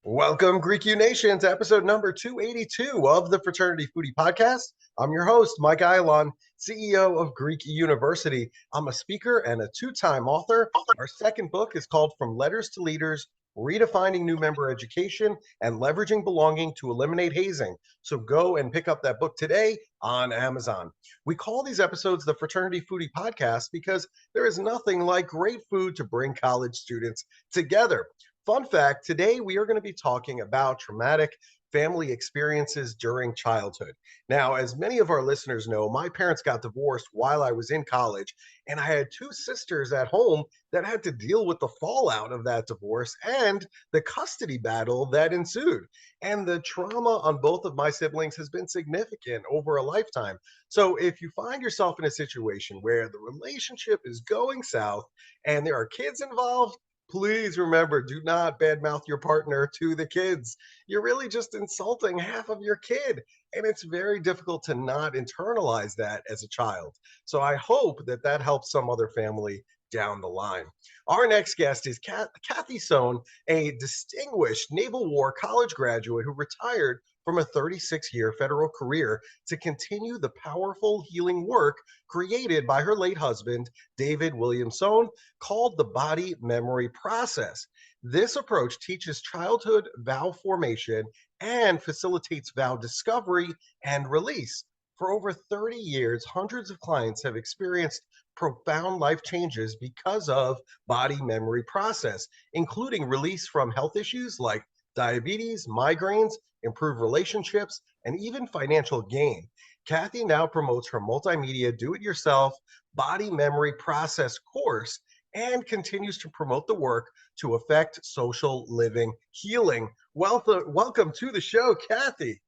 Welcome, Greek U Nation, to episode number 282 of the Fraternity Foodie Podcast. I'm your host, Mike Eilon, CEO of Greek University. I'm a speaker and a two-time author. Our second book is called From Letters to Leaders, Redefining New Member Education and Leveraging Belonging to Eliminate Hazing. So go and pick up that book today on Amazon. We call these episodes the Fraternity Foodie Podcast because there is nothing like great food to bring college students together. Fun fact, today we are going to be talking about traumatic family experiences during childhood. Now, as many of our listeners know, my parents got divorced while I was in college, and I had two sisters at home that had to deal with the fallout of that divorce and the custody battle that ensued. And the trauma on both of my siblings has been significant over a lifetime. So if you find yourself in a situation where the relationship is going south and there are kids involved, please remember, do not badmouth your partner to the kids. You're really just insulting half of your kid. And it's very difficult to not internalize that as a child. So I hope that that helps some other family down the line. Our next guest is Kathi Sohn, a distinguished Naval War College graduate who retired from a 36-year federal career to continue the powerful healing work created by her late husband, David William Sohn, called the body memory process. This approach teaches childhood vow formation and facilitates vow discovery and release. For over 30 years, hundreds of clients have experienced profound life changes because of body memory process, including release from health issues like diabetes, migraines, improved relationships, and even financial gain. Kathi now promotes her multimedia do-it-yourself body memory process course and continues to promote the work to affect social living healing. Welcome to the show, Kathi.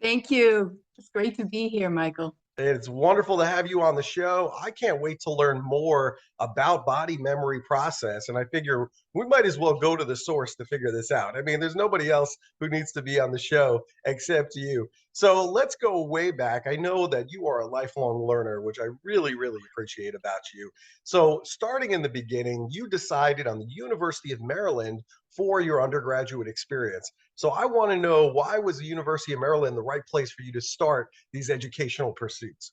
Thank you. It's great to be here, Michael. It's wonderful to have you on the show. I can't wait to learn more about body memory process. And I figure we might as well go to the source to figure this out. I mean, there's nobody else who needs to be on the show except you. So let's go way back. I know that you are a lifelong learner, which I really, really appreciate about you. So starting in the beginning, you decided on the University of Maryland for your undergraduate experience. So I want to know, why was the University of Maryland the right place for you to start these educational pursuits?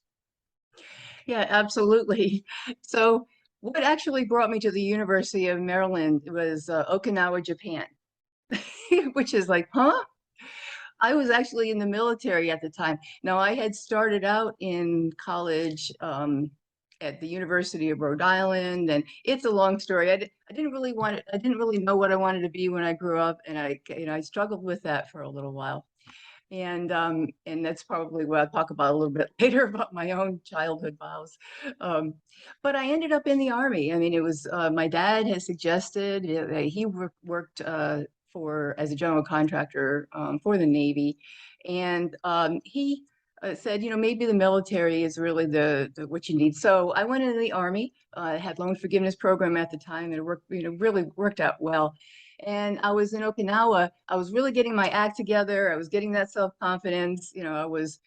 Yeah, absolutely. So what actually brought me to the University of Maryland was Okinawa, Japan, which is like, huh? I was actually in the military at the time. Now, I had started out in college at the University of Rhode Island, and it's a long story. I didn't really know what I wanted to be when I grew up, and I struggled with that for a little while. And that's probably what I'll talk about a little bit later about my own childhood vows. But I ended up in the Army. I mean, it was my dad has suggested he worked as a general contractor for the Navy, and he said, maybe the military is really the what you need. So I went into the Army. I had loan forgiveness program at the time, and it worked, really worked out well. And I was in Okinawa. I was really getting my act together. I was getting that self-confidence. I was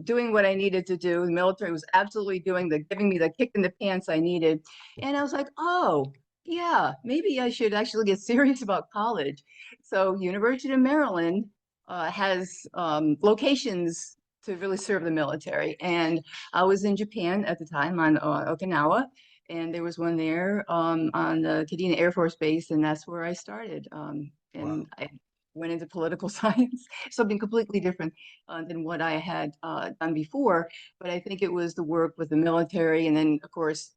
doing what I needed to do. The military was absolutely giving me the kick in the pants I needed. And I was like, oh, yeah, maybe I should actually get serious about college. So University of Maryland has locations to really serve the military. And I was in Japan at the time on Okinawa. And there was one there on the Kadena Air Force Base, and that's where I started. And Wow. I went into political science, something completely different than what I had done before. But I think it was the work with the military, and then, of course,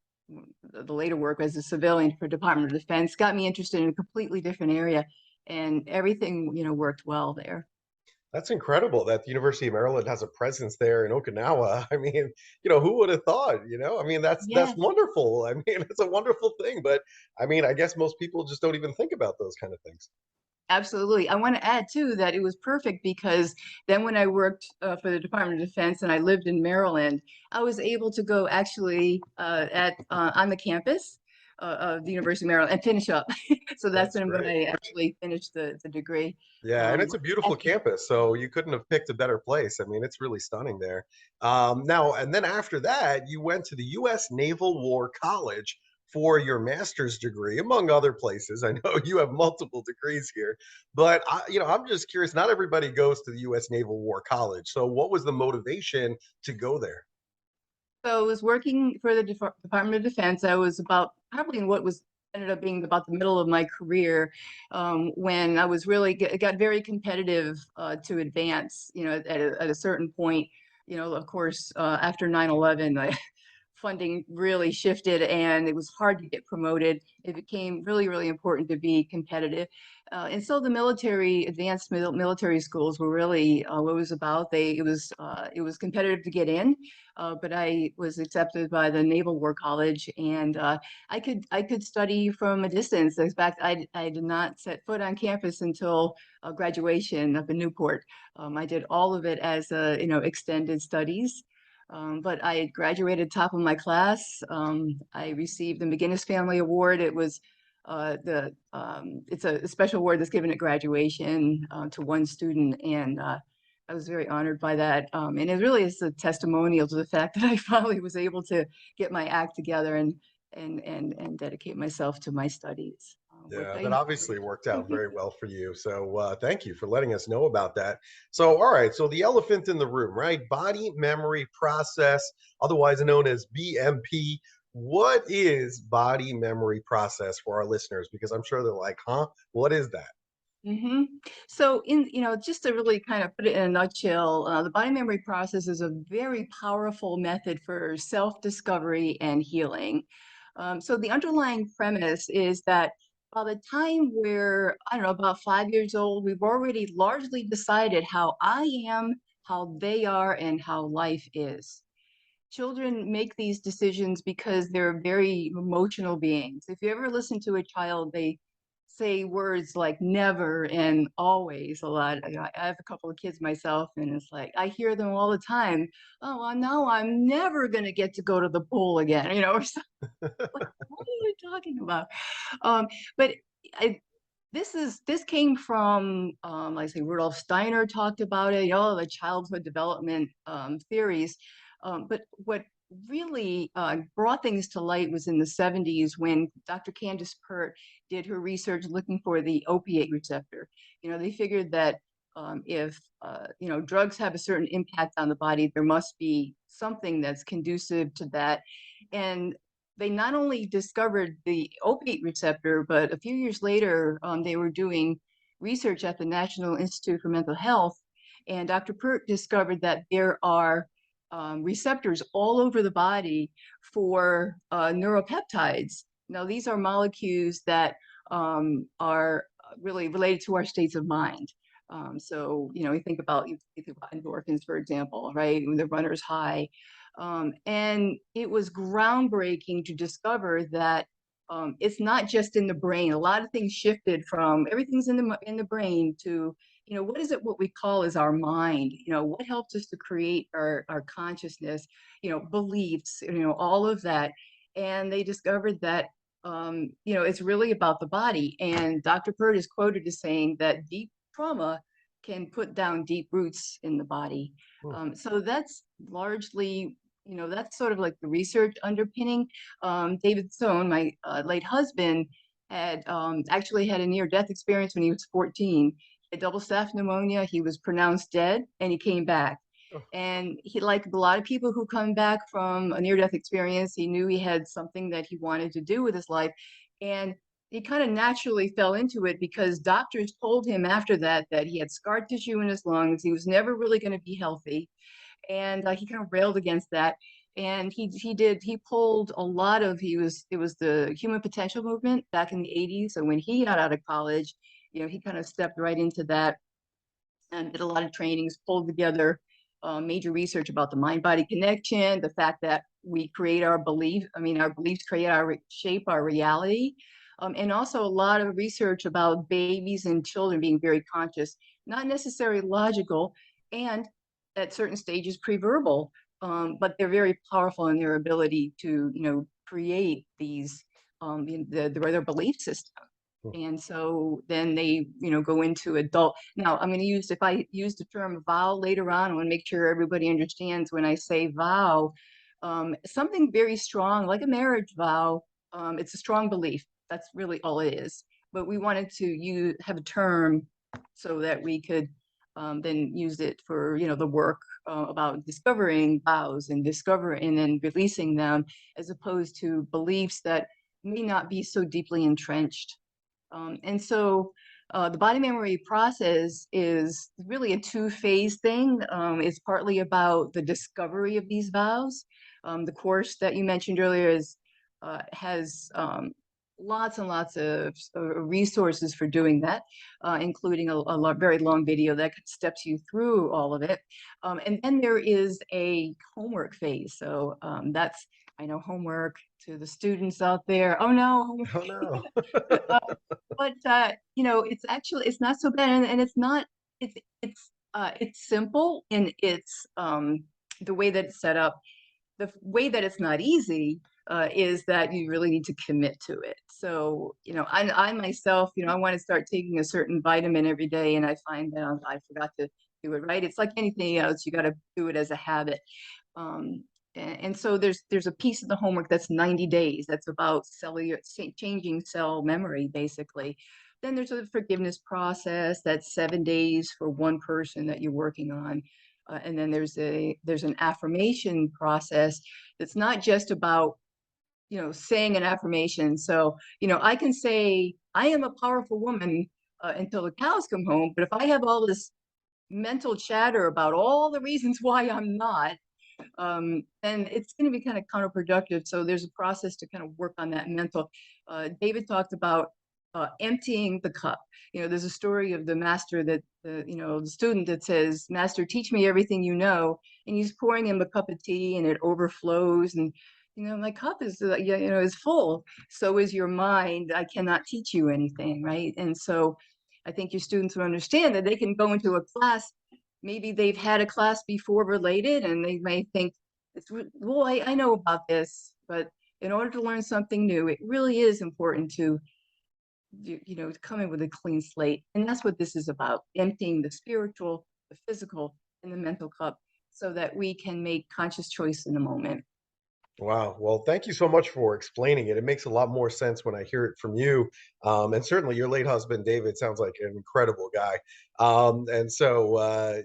the later work as a civilian for Department of Defense got me interested in a completely different area, and everything, worked well there. That's incredible that the University of Maryland has a presence there in Okinawa. I mean, who would have thought, I mean, that's Yes. wonderful. I mean, it's a wonderful thing, but I mean, I guess most people just don't even think about those kind of things. Absolutely. I want to add too that it was perfect because then when I worked for the Department of Defense and I lived in Maryland, I was able to go actually on the campus of the University of Maryland and finish up. So that's That's when I'm going great. to actually finish the degree. Yeah, and it's a beautiful After, campus, so you couldn't have picked a better place. I mean, it's really stunning there. Now, and then after that, you went to the US Naval War College for your master's degree, among other places. I know you have multiple degrees here, but I'm just curious. Not everybody goes to the US Naval War College. So, what was the motivation to go there? So I was working for the Department of Defense. I was about probably in what was ended up being about the middle of my career, when I was really got very competitive to advance. At a certain point, of course, after 9/11, funding really shifted and it was hard to get promoted. It became really, really important to be competitive. And so the advanced military schools were really what it was about. It was competitive to get in, but I was accepted by the Naval War College, and I could study from a distance. In fact, I did not set foot on campus until graduation up in Newport. I did all of it as extended studies. But I graduated top of my class. I received the McGinnis Family Award. It's a special award that's given at graduation to one student, and I was very honored by that. And it really is a testimonial to the fact that I finally was able to get my act together and dedicate myself to my studies, which Yeah, I that enjoyed. obviously worked out very well for you. So thank you for letting us know about that. So, all right. So the elephant in the room, right? Body memory process, otherwise known as BMP. What is body memory process for our listeners? Because I'm sure they're like, huh? What is that? hmm So, just to really kind of put it in a nutshell, the body memory process is a very powerful method for self-discovery and healing. So, the underlying premise is that by the time we're, I don't know, about 5 years old, we've already largely decided how I am, how they are, and how life is. Children make these decisions because they're very emotional beings. If you ever listen to a child, they say words like never and always a lot. I have a couple of kids myself, and it's like I hear them all the time. Oh, well, no, I'm never going to get to go to the pool again, or something. Like, what are you talking about? But I, this came from, like I say, Rudolf Steiner talked about it, the childhood development theories. But what really brought things to light was in the 70s when Dr. Candace Pert did her research looking for the opiate receptor. They figured that if drugs have a certain impact on the body, there must be something that's conducive to that. And they not only discovered the opiate receptor, but a few years later, they were doing research at the National Institute for Mental Health. And Dr. Pert discovered that there are receptors all over the body for neuropeptides. Now, these are molecules that are really related to our states of mind. So, you think about endorphins, for example, right? When the runner's high, and it was groundbreaking to discover that it's not just in the brain. A lot of things shifted from everything's in the brain to, what is it what we call as our mind? What helps us to create our consciousness, beliefs, all of that. And they discovered that it's really about the body. And Dr. Pert is quoted as saying that deep trauma can put down deep roots in the body. Hmm. So that's largely, that's sort of like the research underpinning. David Sohn, my late husband, had actually had a near-death experience when he was 14. He had double staph pneumonia. He was pronounced dead, and he came back. Oh, And he, like a lot of people who come back from a near-death experience, he knew he had something that he wanted to do with his life. And he kind of naturally fell into it because doctors told him after that he had scar tissue in his lungs. He was never really going to be healthy, and he kind of railed against that. And he pulled a lot of it was the human potential movement back in the 80s. And when he got out of college, he kind of stepped right into that and did a lot of trainings, pulled together major research about the mind-body connection, the fact that we create our belief. I mean, our beliefs shape our reality. And also a lot of research about babies and children being very conscious, not necessarily logical, and at certain stages pre-verbal, but they're very powerful in their ability to, create these their belief system. Hmm. And so then they, go into adult. Now, if I use the term vow later on, I want to make sure everybody understands when I say vow, something very strong, like a marriage vow. It's a strong belief. That's really all it is. But we wanted to have a term so that we could then use it for, the work about discovering vows and then releasing them, as opposed to beliefs that may not be so deeply entrenched. And so the body memory process is really a two-phase thing. It's partly about the discovery of these vows. The course that you mentioned earlier has lots and lots of resources for doing that, including a very long video that steps you through all of it. And then there is a homework phase. So I know, homework to the students out there. Oh no, Oh no. uh, but it's not so bad, and it's not it's simple in its the way that it's set up. The way that it's not easy is that you really need to commit to it. So, I myself, I want to start taking a certain vitamin every day, and I find that I forgot to do it right. It's like anything else, you got to do it as a habit. Um, and so there's a piece of the homework that's 90 days. That's about changing cell memory, basically. Then there's a forgiveness process. That's 7 days for one person that you're working on. And then there's an affirmation process that's not just about, saying an affirmation. So, I can say I am a powerful woman until the cows come home. But if I have all this mental chatter about all the reasons why I'm not, and it's going to be kind of counterproductive. So there's a process to kind of work on that mental. David talked about emptying the cup. There's a story of the master the student that says, "Master, teach me everything you know," and he's pouring him a cup of tea, and it overflows. And my cup is full. So is your mind. I cannot teach you anything, right? And so I think your students will understand that they can go into a class. Maybe they've had a class before related, and they may think, well, I know about this, but in order to learn something new, it really is important to, to come in with a clean slate. And that's what this is about, emptying the spiritual, the physical, and the mental cup so that we can make conscious choice in the moment. Wow. Well, thank you so much for explaining it. It makes a lot more sense when I hear it from you. And certainly your late husband, David, sounds like an incredible guy. And so,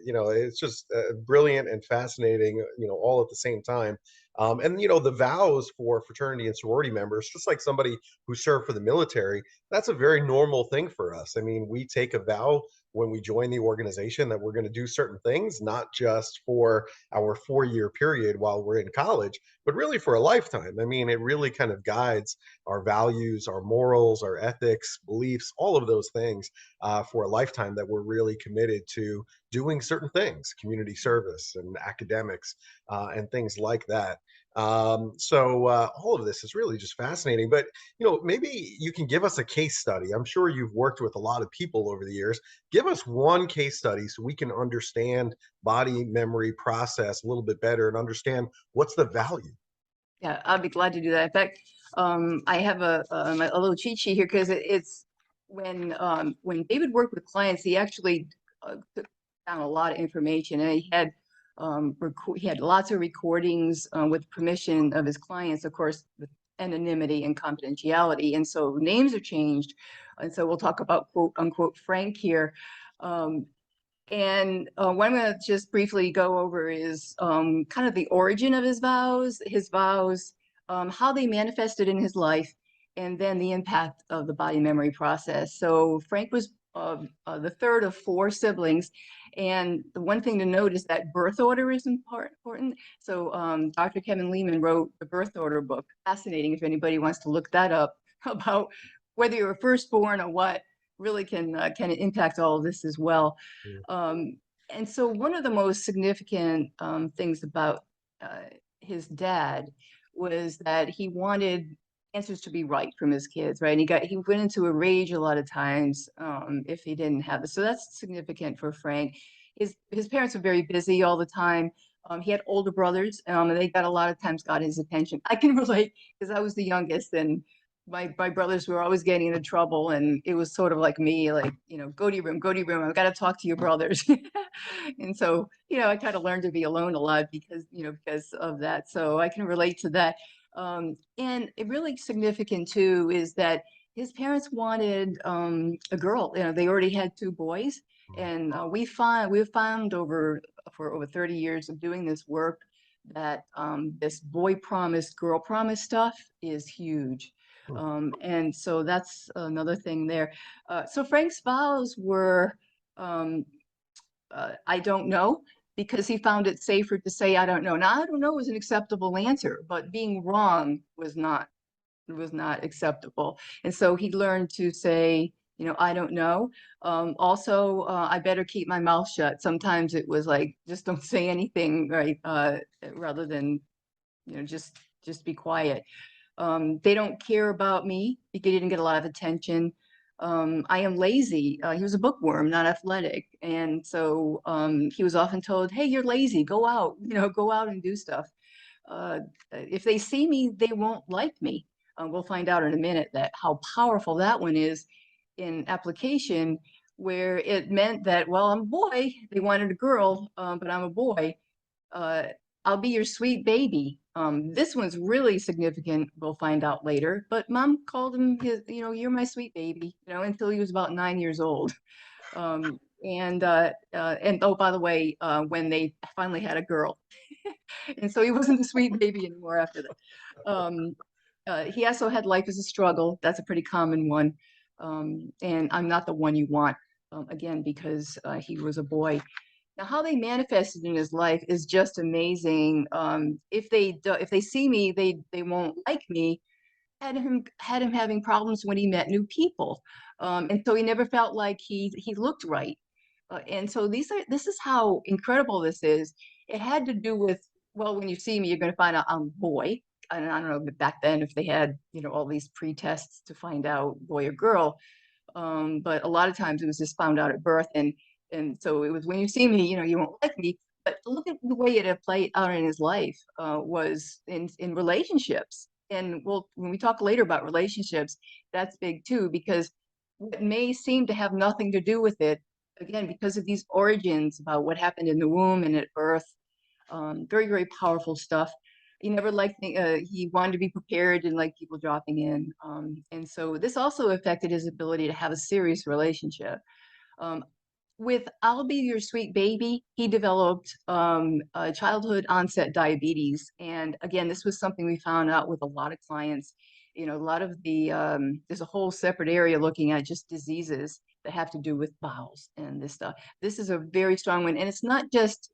it's just brilliant and fascinating, all at the same time. And, the vows for fraternity and sorority members, just like somebody who served for the military, that's a very normal thing for us. I mean, we take a vow when we join the organization that we're going to do certain things, not just for our 4-year period while we're in college, but really for a lifetime. I mean, it really kind of guides our values, our morals, our ethics, beliefs, all of those things for a lifetime that we're really committed to doing certain things, community service and academics and things like that. So all of this is really just fascinating. But maybe you can give us a case study. I'm sure you've worked with a lot of people over the years. Give us one case study so we can understand body memory process a little bit better and understand what's the value. Yeah, I'll be glad to do that. In fact, I have a little cheat sheet here because it's when David worked with clients, he actually took down a lot of information, and he had lots of recordings with permission of his clients, of course, with anonymity and confidentiality, and so names are changed, and so we'll talk about quote unquote Frank here. Um, and what I'm going to just briefly go over is kind of the origin of his vows, how they manifested in his life, and then the impact of the body memory process. So Frank was the third of 4 siblings. And the one thing to note is that birth order is important. So Dr. Kevin Lehman wrote the birth order book. Fascinating if anybody wants to look that up about whether you're a firstborn or what really can impact all of this as well. Mm. Um, and so one of the most significant things about his dad was that he wanted answers to be right from his kids, right? And he went into a rage a lot of times if he didn't have it. So that's significant for Frank. His parents were very busy all the time. He had older brothers, and they got a lot of times got his attention. I can relate because I was the youngest, and my brothers were always getting into trouble, and it was sort of like me, like, go to your room, go to your room. I've got to talk to your brothers. And so, I kind of learned to be alone a lot because of that. So I can relate to that. And it really significant too is that his parents wanted a girl. They already had two boys, and we've found for over 30 years of doing this work that this boy promise, girl promise stuff is huge. Hmm. And so that's another thing there. So Frank's vows were, um, I don't know, because he found it safer to say, I don't know. Now, I don't know was an acceptable answer, but being wrong was not acceptable. And so he learned to say, I don't know. Also, I better keep my mouth shut. Sometimes it was like, just don't say anything, right? Rather than, just be quiet. They don't care about me because he didn't get a lot of attention. I am lazy. He was a bookworm, not athletic. And so he was often told, hey, you're lazy, go out, go out and do stuff. If they see me, they won't like me. We'll find out in a minute that how powerful that one is in application, where it meant that, well, I'm a boy. They wanted a girl, but I'm a boy. Uh, I'll be your sweet baby. This one's really significant. We'll find out later. But mom called him you're my sweet baby, until he was about 9 years old. And oh, by the way, when they finally had a girl, and so he wasn't a sweet baby anymore after that. He also had life as a struggle. That's a pretty common one. And I'm not the one you want, again, because he was a boy. Now, how they manifested in his life is just amazing. If they see me, they won't like me. Had him having problems when he met new people, and so he never felt like he looked right. And so this is how incredible this is. It had to do with, well, when you see me, you're going to find out I'm a boy. And I don't know, but back then if they had all these pre-tests to find out boy or girl, but a lot of times it was just found out at birth, and so it was when you see me, you won't like me. But look at the way it had played out in his life, was in relationships. And when we talk later about relationships, that's big too, because what may seem to have nothing to do with it, again, because of these origins about what happened in the womb and at birth, very, very powerful stuff. He never liked he wanted to be prepared and like people dropping in. And so this also affected his ability to have a serious relationship. Um, with I'll Be Your Sweet Baby, he developed childhood onset diabetes. And again, this was something we found out with a lot of clients. A lot of there's a whole separate area looking at just diseases that have to do with bowels and this stuff. This is a very strong one. And it's not just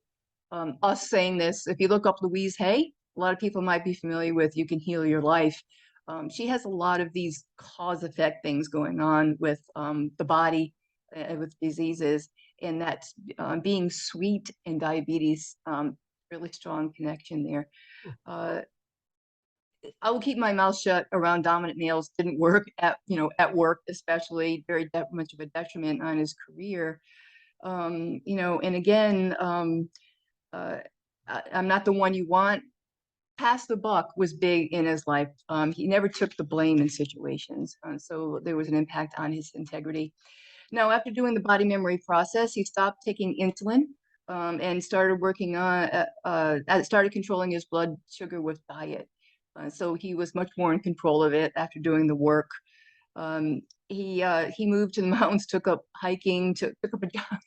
us saying this. If you look up Louise Hay, a lot of people might be familiar with You Can Heal Your Life. She has a lot of these cause effect things going on with the body, with diseases, and that being sweet and diabetes, really strong connection there. I will keep my mouth shut around dominant males didn't work at work, especially very much of a detriment on his career. And again, uh, I'm not the one you want. Pass the buck was big in his life. He never took the blame in situations. So there was an impact on his integrity. Now, after doing the body memory process, he stopped taking insulin, and started working on, started controlling his blood sugar with diet. So he was much more in control of it after doing the work. He moved to the mountains, took up hiking, took up a job.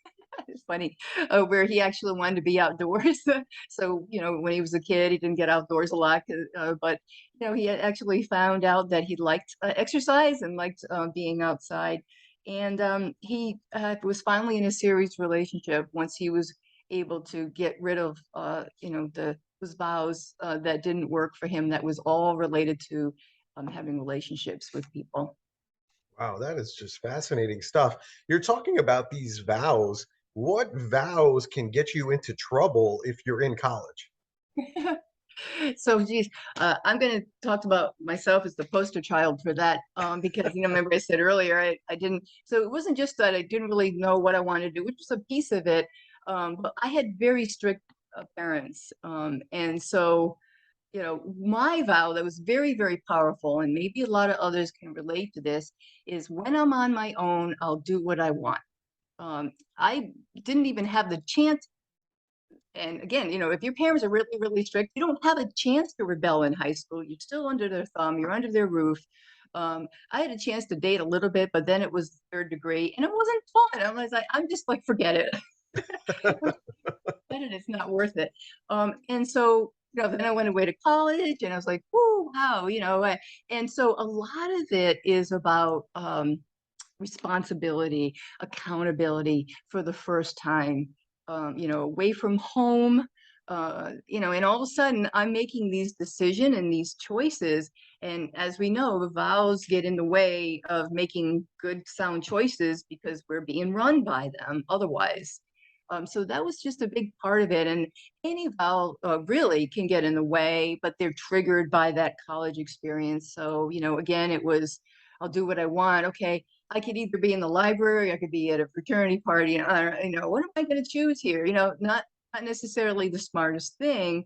It's funny, where he actually wanted to be outdoors. So, when he was a kid, he didn't get outdoors a lot, but, he had actually found out that he liked exercise and liked being outside. And he was finally in a serious relationship once he was able to get rid of, those vows that didn't work for him, that was all related to having relationships with people. Wow, that is just fascinating stuff. You're talking about these vows. What vows can get you into trouble if you're in college? So, geez, I'm going to talk about myself as the poster child for that, because, remember I said earlier, I didn't, so it wasn't just that I didn't really know what I wanted to do, which was a piece of it, but I had very strict parents. And so my vow that was very, very powerful, and maybe a lot of others can relate to this, is when I'm on my own, I'll do what I want. I didn't even have the chance. And again, if your parents are really, really strict, you don't have a chance to rebel in high school. You're still under their thumb, you're under their roof. I had a chance to date a little bit, but then it was third degree and it wasn't fun. I was like, I'm just like, forget it. It's not worth it. And so, then I went away to college and I was like, whoo, wow, and so a lot of it is about responsibility, accountability for the first time, away from home, and all of a sudden I'm making these decisions and these choices. And as we know, the vows get in the way of making good, sound choices because we're being run by them otherwise. So that was just a big part of it. And any vow really can get in the way, but they're triggered by that college experience. So, again, it was, I'll do what I want. Okay, I could either be in the library, I could be at a fraternity party, and what am I going to choose here? Not necessarily the smartest thing,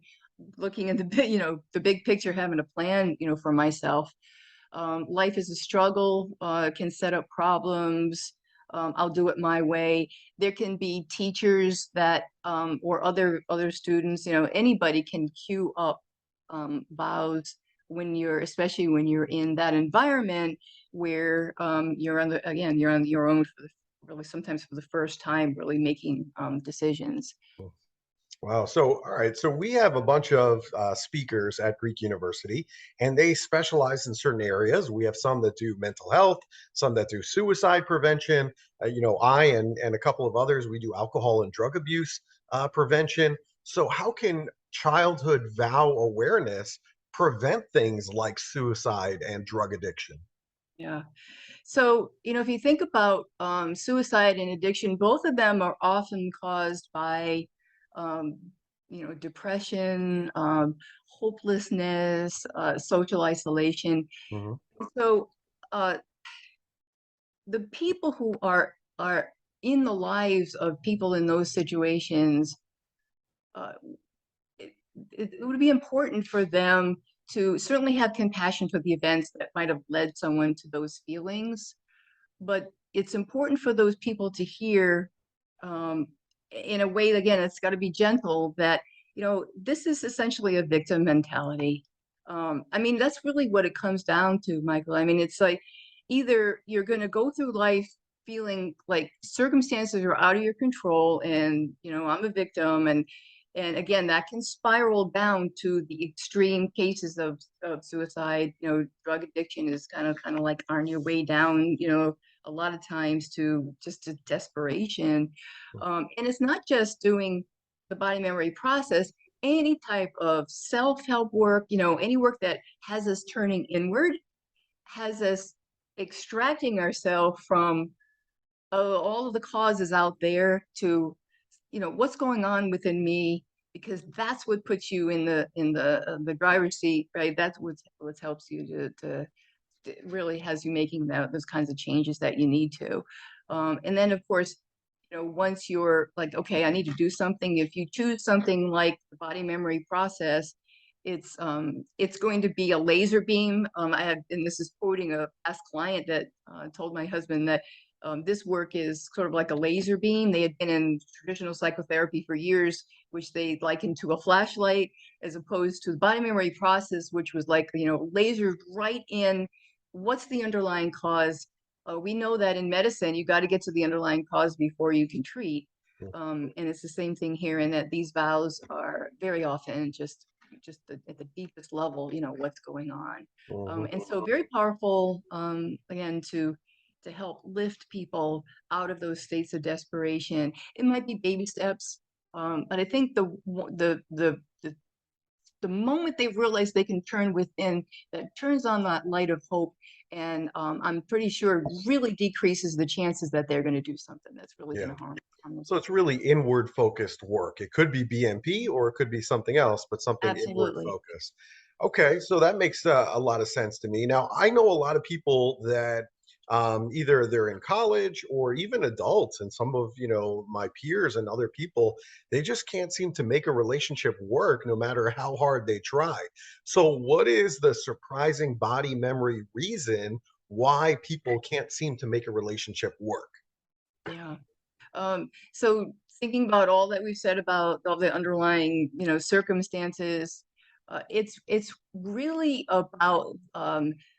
looking at the big picture, having a plan, for myself. Life is a struggle, can set up problems. I'll do it my way. There can be teachers that, or other students, anybody can cue up vows especially when you're in that environment where you're you're on your own really sometimes for the first time, really making decisions. Wow. So, all right. So we have a bunch of speakers at Greek University, and they specialize in certain areas. We have some that do mental health, some that do suicide prevention. I and a couple of others, we do alcohol and drug abuse prevention. So, how can childhood vow awareness prevent things like suicide and drug addiction? Yeah. So, if you think about suicide and addiction, both of them are often caused by, um, depression, hopelessness, social isolation. Hmm. So, uh, the people who are in the lives of people in those situations, uh, it would be important for them to certainly have compassion for the events that might have led someone to those feelings, but it's important for those people to hear, um, in a way, again, it's got to be gentle, that this is essentially a victim mentality. I mean, that's really what it comes down to, Michael. I mean, it's like either you're going to go through life feeling like circumstances are out of your control and I'm a victim, and again, that can spiral down to the extreme cases of suicide. Drug addiction is kind of like on your way down, a lot of times to just to desperation. And it's not just doing the body memory process, any type of self-help work, any work that has us turning inward, has us extracting ourselves from all of the causes out there to, what's going on within me, because that's what puts you in the driver's seat, right? That's what helps you to it really has you making those kinds of changes that you need to. And then, of course, once you're like, okay, I need to do something, if you choose something like the body memory process, it's going to be a laser beam. And this is quoting a past client that told my husband that this work is sort of like a laser beam. They had been in traditional psychotherapy for years, which they likened to a flashlight, as opposed to the body memory process, which was like, lasered right in. What's the underlying cause? We know that in medicine, you got to get to the underlying cause before you can treat. And it's the same thing here, in that these vows are very often just at the deepest level, what's going on. Hmm. And so very powerful, again, to help lift people out of those states of desperation. It might be baby steps, but I think the moment they realize they can turn within, that turns on that light of hope, and I'm pretty sure really decreases the chances that they're going to do something that's really going Yeah. to harm them. So it's really inward focused work. It could be BMP or it could be something else, but something inward Absolutely. focused. Okay, so that makes a lot of sense to me. Now, I know a lot of people that Either they're in college or even adults, and some of my peers and other people, they just can't seem to make a relationship work no matter how hard they try. So what is the surprising body memory reason why people can't seem to make a relationship work? Yeah. So thinking about all that we've said about all the underlying, circumstances, it's really about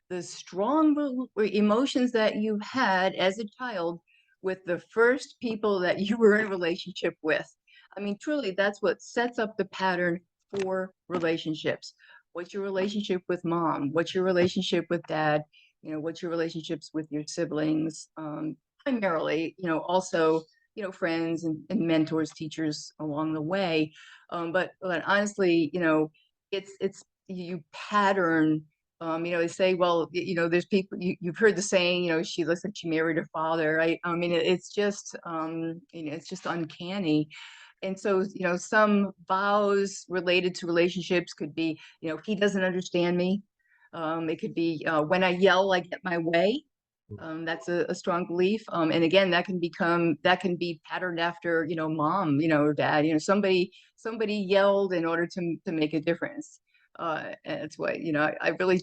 the strong emotions that you had as a child with the first people that you were in a relationship with. I mean, truly, that's what sets up the pattern for relationships. What's your relationship with mom? What's your relationship with dad? What's your relationships with your siblings? Primarily, also friends and mentors, teachers along the way. But honestly, it's you pattern. They say, well, there's people you've heard the saying, she looks like she married her father, right? I mean, it's just, it's just uncanny. And so, some vows related to relationships could be, he doesn't understand me. It could be when I yell, I get my way. That's a strong belief. And again, that can be patterned after, mom, or dad, somebody yelled in order to make a difference. And it's what, I really,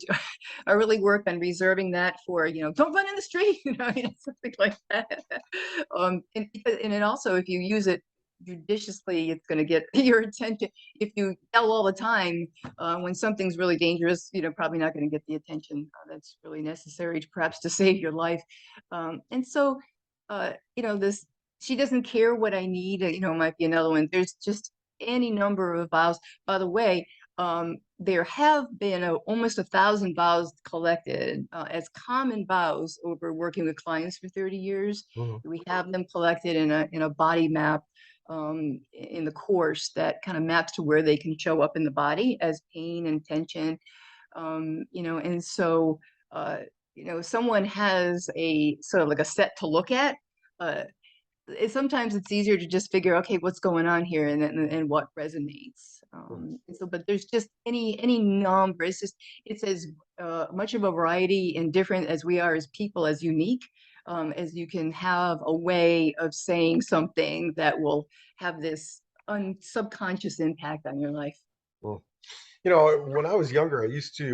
I really work on reserving that for, don't run in the street, something like that. And it also, if you use it judiciously, it's going to get your attention. If you yell all the time, when something's really dangerous, probably not going to get the attention that's really necessary to perhaps to save your life. And so, this, she doesn't care what I need, might be another one. There's just any number of vows. By the way, there have been almost 1,000 vows collected as common vows over working with clients for 30 years. Mhm. We have them collected in a body map in the course that kind of maps to where they can show up in the body as pain and tension. And so, someone has a sort of like a set to look at. Uh, Sometimes it's easier to just figure, okay, what's going on here, and what resonates. And so, but there's just any number. It's as much of a variety and different as we are as people, as unique as you can have a way of saying something that will have this subconscious impact on your life. Mm. When I was younger, I used to,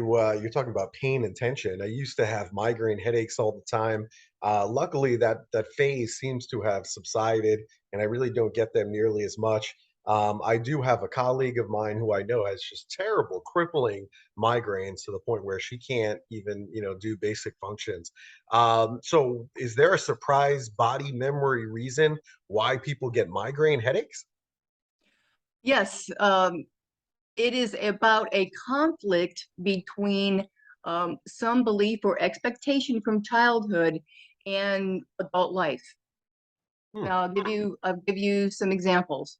you're talking about pain and tension. I used to have migraine headaches all the time. Luckily, that phase seems to have subsided, and I really don't get them nearly as much. I do have a colleague of mine who I know has just terrible, crippling migraines to the point where she can't even, do basic functions. So, is there a surprise body memory reason why people get migraine headaches? Yes, it is about a conflict between some belief or expectation from childhood and adult life. Hmm. Now, I'll give you some examples.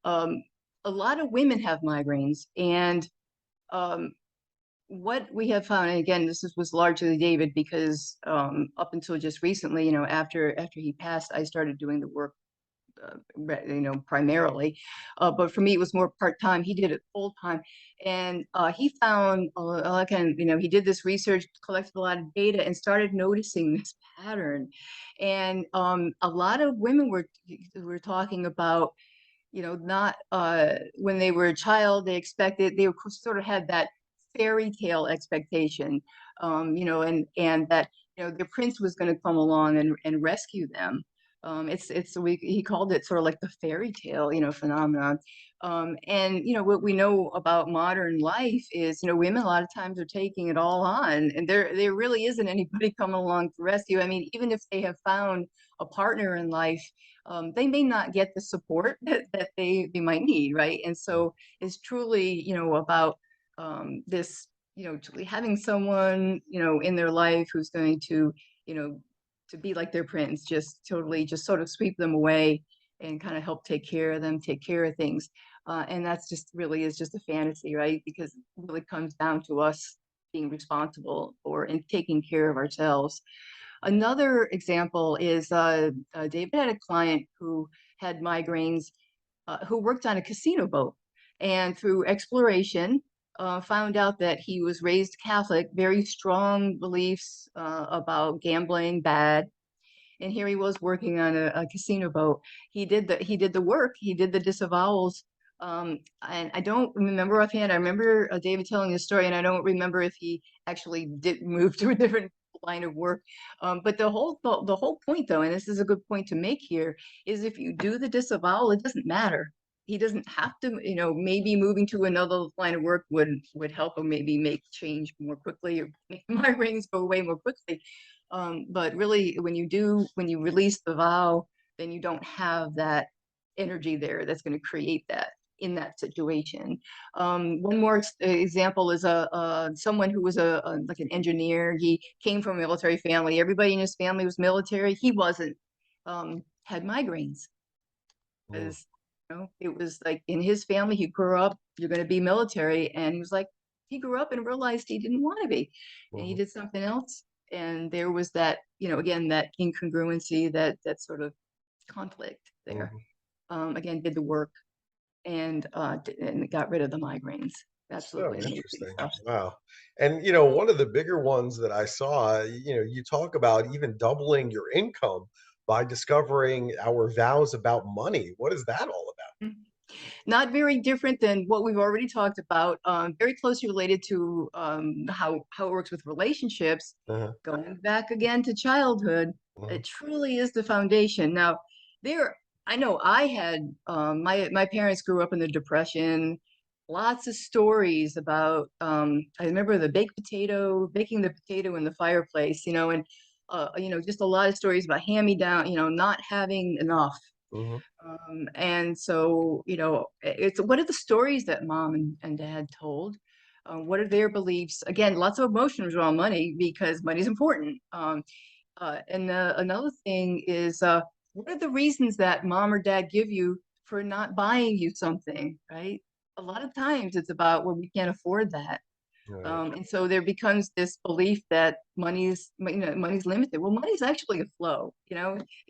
Um, a lot of women have migraines, and um, what we have found, and again, was largely David, because up until just recently, after he passed, I started doing the work primarily. But for me, it was more part-time. He did it full-time. And he found, again, he did this research, collected a lot of data, and started noticing this pattern. And a lot of women were talking about, not when they were a child, they sort of had that fairy tale expectation, and that, their prince was going to come along and rescue them. He called it sort of like the fairy tale, phenomenon. And what we know about modern life is, women a lot of times are taking it all on, and there really isn't anybody coming along to rescue. I mean, even if they have found a partner in life, they may not get the support that they might need, right? And so it's truly, about this, truly having someone, in their life who's going to, you know, to be like their prince, just totally, just sort of sweep them away and kind of help take care of them, take care of things. And that's just really is just a fantasy, right? Because it really comes down to us being responsible for and taking care of ourselves. Another example is David had a client who had migraines, who worked on a casino boat. And through exploration, found out that he was raised Catholic, very strong beliefs about gambling, bad. And here he was working on a casino boat. He did the work. He did the disavowals. And I don't remember offhand. I remember David telling the story, and I don't remember if he actually did move to a different line of work. But the whole point, though, and this is a good point to make here, is if you do the disavowal, it doesn't matter. He doesn't have to, maybe moving to another line of work would help him maybe make change more quickly or make migraines go away more quickly. But really, when you release the vow, then you don't have that energy there that's going to create that in that situation. One more example is someone who was like an engineer. He came from a military family. Everybody in his family was military. He wasn't. Had migraines. Mm, Because it was like in his family, he grew up, you're going to be military, and he was like, he grew up and realized he didn't want to be, and he mhm, did something else. And there was that, again, that incongruency, that sort of conflict there. mhm. Again, did the work and got rid of the migraines. So Absolutely amazing interesting. stuff. Wow. And one of the bigger ones that I saw, you talk about even doubling your income by discovering our vows about money. What is that all Mhm. Not very different than what we've already talked about. Very closely related to how it works with relationships. about? Uh-huh. Going back again to childhood, Uh-huh. it truly is the foundation. Now, I know I had my parents grew up in the Depression. Lots of stories about. I remember baking the potato in the fireplace. And just a lot of stories about hand-me-down. Not having enough. Mhm. And so, it's what are the stories that mom and dad told? What are their beliefs? Again, lots of emotions around money because money's important. And another thing is, what are the reasons that mom or dad give you for not buying you something, right? A lot of times it's about, well, we can't afford that. Right. And so there becomes this belief that money's limited. Well, money's actually a flow.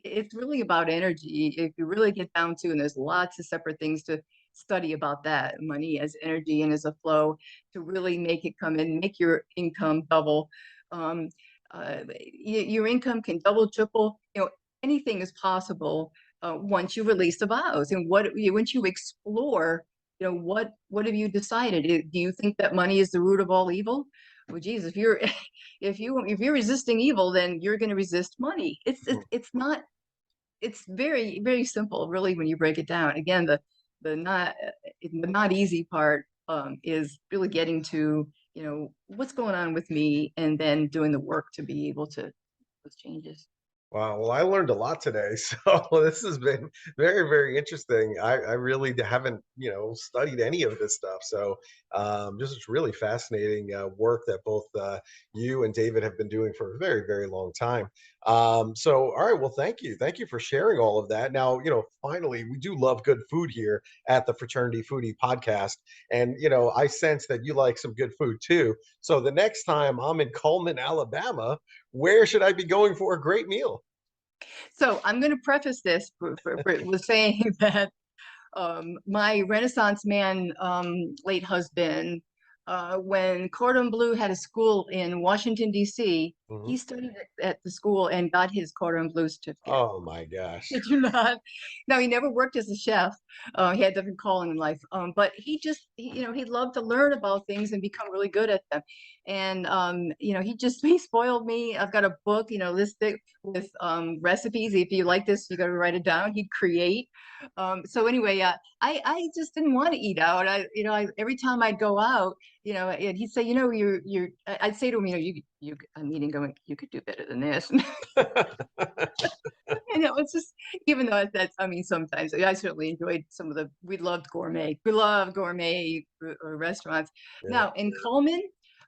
It's really about energy. If you really get down to, and there's lots of separate things to study about that, money as energy and as a flow to really make it come in, make your income double. Um, your income can double, triple. Anything is possible once you release the vows, and once you explore what have you decided? Do you think that money is the root of all evil? Well, geez, if you're if you're resisting evil, then you're going to resist money. Mhm. It's not. It's very very simple, really, when you break it down. Again, the not easy part is really getting to what's going on with me, and then doing the work to be able to those changes. Wow. Well, I learned a lot today. So this has been very, very interesting. I really haven't, studied any of this stuff. So just it's really fascinating work that both you and David have been doing for a very, very long time. So, all right. Well, thank you. Thank you for sharing all of that. Now, finally, we do love good food here at the Fraternity Foodie podcast. And, I sense that you like some good food too. So the next time I'm in Cullman, Alabama, where should I be going for a great meal? So I'm going to preface this with saying that my Renaissance man, late husband, when Cordon Bleu had a school in Washington, D.C., he Mhm. studied at the school and got his Cordon Bleu certificate. Oh my gosh. Did you not? No, he never worked as a chef. He had a different calling in life. But he loved to learn about things and become really good at them. And he spoiled me. I've got a book, listed with recipes. If you like this, you got to write it down. He'd create. So anyway, yeah, I just didn't want to eat out. Every time I'd go out, and he'd say, I'd say to him, I'm eating, going, you could do better than this. It's just, even though I mean, sometimes I certainly enjoyed we loved gourmet. We love gourmet restaurants. Yeah. Now in Coleman,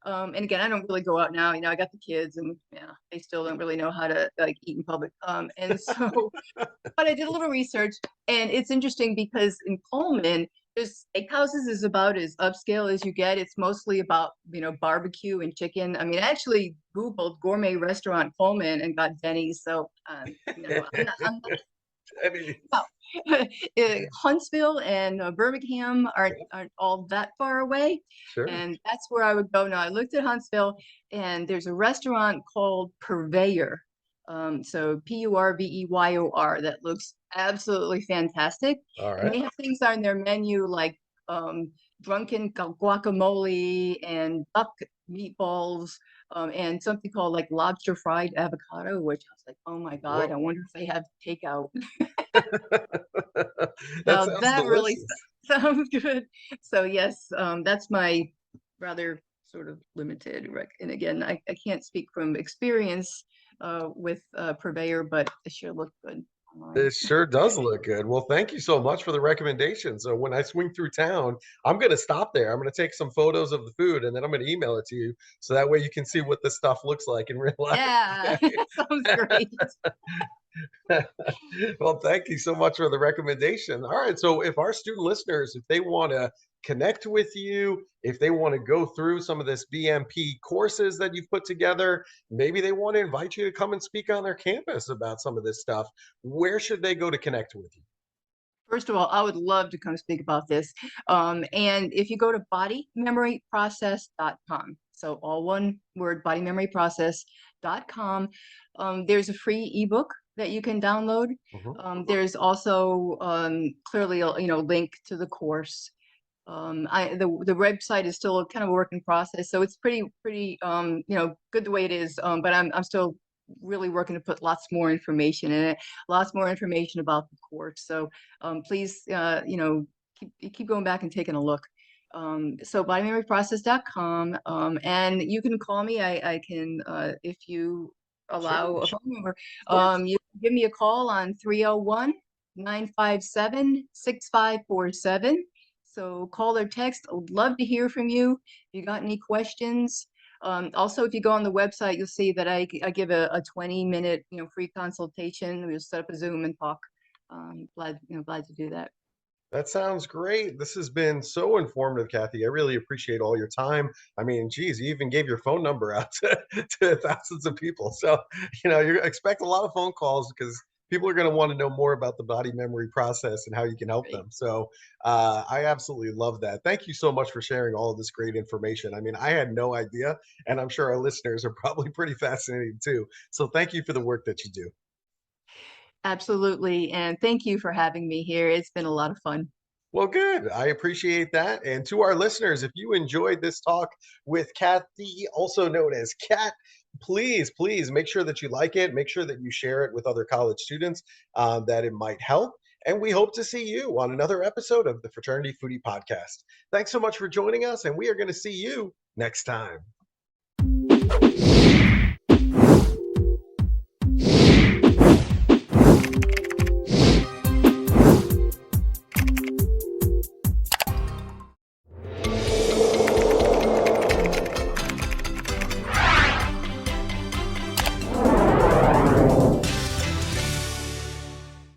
and again, I don't really go out now. I got the kids, and yeah, they still don't really know how to like eat in public. And so, but I did a little research, and it's interesting because in Coleman, there's steakhouses is about as upscale as you get. It's mostly about barbecue and chicken. I mean, I actually Googled gourmet restaurant Coleman and got Denny's. So I'm not, Any- no, Huntsville and Birmingham aren't all that far away. Sure. And that's where I would go. Now, I looked at Huntsville, and there's a restaurant called Purveyor. So Purveyor, that looks absolutely fantastic. All And right. they have things on their menu like drunken guacamole and duck meatballs, and something called like lobster fried avocado, which I was like, oh my God, I Whoa. wonder if they have takeout. That Now sounds that really delicious. sounds good. So yes, that's my rather sort of limited and again, I can't speak from experience with Purveyor, but it sure looked good online. It sure does look good. Well, thank you so much for the recommendation. So when I swing through town, I'm going to stop there. I'm going to take some photos of the food and then I'm going to email it to you. So that way you can see what this stuff looks like in real life. Yeah, sounds great. Well, thank you so much for the recommendation. All right. So if our student listeners, if they want to connect with you, if they want to go through some of this BMP courses that you've put together, maybe they want to invite you to come and speak on their campus about some of this stuff, where should they go to connect with you? First of all, I would love to come speak about this. And if you go to bodymemoryprocess.com, so all one word, bodymemoryprocess.com, there's a free ebook that you can download. Mhm. There's also clearly a link to the course. The website is still kind of a work in process, so it's pretty good the way it is. But I'm still really working to put lots more information in it, lots more information about the course. So please, keep going back and taking a look. So bodymemoryprocess.com, and you can call me. I can, if you Sure. allow a phone number, Of course. you can give me a call on 301-957-6547. So call or text. I would love to hear from you. If you got any questions. Also, if you go on the website, you'll see that I give a 20-minute free consultation. We'll set up a Zoom and talk. Glad to do that. That sounds great. This has been so informative, Kathy. I really appreciate all your time. I mean, geez, you even gave your phone number out to thousands of people. So, you expect a lot of phone calls because people are going to want to know more about the body memory process and how you can help Great. them. So, I absolutely love that. Thank you so much for sharing all of this great information. I mean, I had no idea, and I'm sure our listeners are probably pretty fascinated too. So, thank you for the work that you do. Absolutely. And thank you for having me here. It's been a lot of fun. Well, good. I appreciate that. And to our listeners, if you enjoyed this talk with Kathy, also known as Kat, please make sure that you like it. Make sure that you share it with other college students, that it might help. And we hope to see you on another episode of the Fraternity Foodie Podcast. Thanks so much for joining us, and we are going to see you next time.